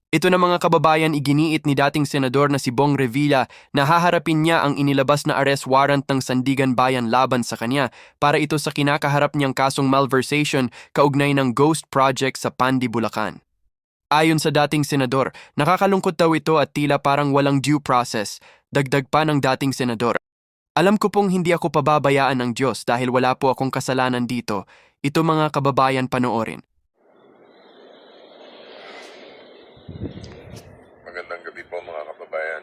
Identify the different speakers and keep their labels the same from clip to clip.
Speaker 1: Ito na mga kababayan iginiit ni dating senador na si Bong Revilla na haharapin niya ang inilabas na arrest warrant ng Sandigan Bayan laban sa kanya para ito sa kinakaharap niyang kasong malversation kaugnay ng ghost project sa Pandi, Bulacan. Ayon sa dating senador, nakakalungkot daw ito at tila parang walang due process, dagdag pa ng dating senador. Alam ko pong hindi ako pababayaan ng Diyos dahil wala po akong kasalanan dito. Ito mga kababayan panoorin.
Speaker 2: Magandang gabi po mga kababayan.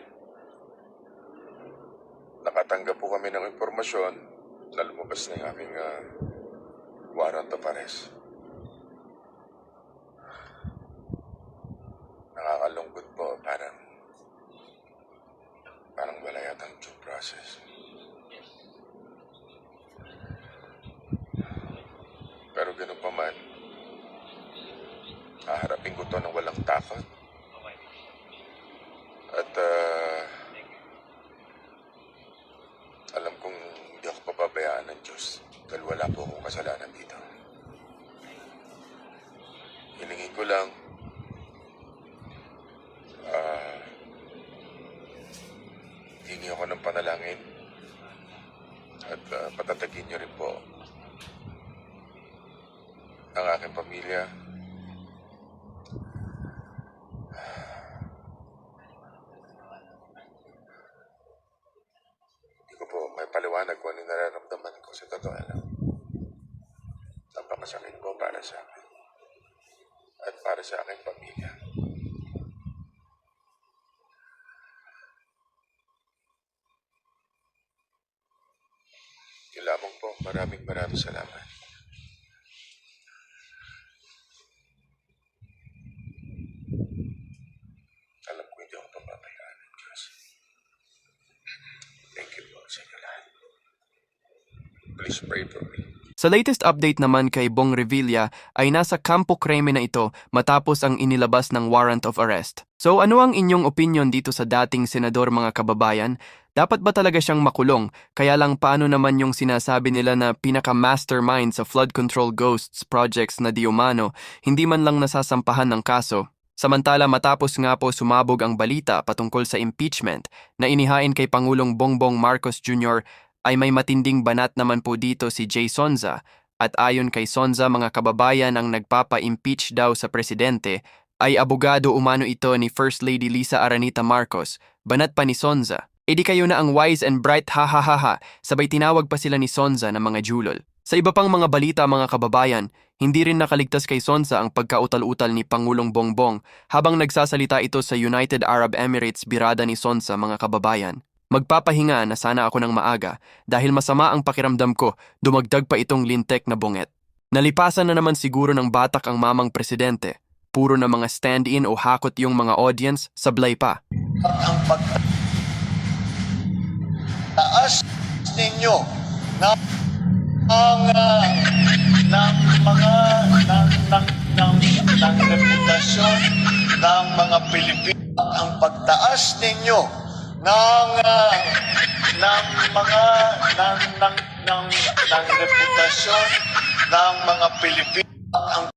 Speaker 2: Nakatanggap po kami ng impormasyon na lumabas na yung aking warrant of arrest. Nakakalungkot po, parang wala yatang due process. Pero ganun pa man, haharapin ko to ng walang takot. At alam kong hindi ako pababayaan ng Diyos dahil wala po akong kasalanan dito. Hilingin ko lang hingi ako ng panalangin at patatagin niyo rin po ang aking pamilya. May paliwanag ko ano yung nararamdaman ko sa totoo lang. Napakasakit po para sa akin. At para sa aking pamilya. Yun lamang po. Maraming salamat. Alam ko hindi ako pababayaan ng Diyos. Thank you po sa inyo lahat. Please pray for me.
Speaker 1: Sa latest update naman kay Bong Revilla ay nasa kampo kreme na ito matapos ang inilabas ng warrant of arrest. So ano ang inyong opinion dito sa dating senador mga kababayan? Dapat ba talaga siyang makulong? Kaya lang paano naman yung sinasabi nila na pinaka-mastermind sa flood control ghosts projects na di umano, hindi man lang nasasampahan ng kaso? Samantala matapos nga po sumabog ang balita patungkol sa impeachment na inihain kay Pangulong Bongbong Marcos Jr., ay may matinding banat naman po dito si Jay Sonza at ayon kay Sonza mga kababayan ang nagpapa-impeach daw sa presidente ay abogado umano ito ni First Lady Lisa Aranita Marcos. Banat pa ni Sonza, edi kayo na ang wise and bright ha, sabay tinawag pa sila ni Sonza na mga julol. Sa iba pang mga balita mga kababayan, hindi rin nakaligtas kay Sonza ang pagkautal-utal ni Pangulong Bongbong habang nagsasalita ito sa United Arab Emirates birada ni Sonza mga kababayan. Magpapahinga na sana ako ng maaga dahil masama ang pakiramdam ko, dumagdag pa itong lintek na bonget. Nalipasan na naman siguro ng batak ang mamang presidente. Puro na mga stand-in o hakot yung mga audience, sablay pa.
Speaker 3: Ang pagtaas ninyo ng reputasyon ng mga Pilipino, ang pagtaas ninyo ng reputasyon ng mga Pilipino, ang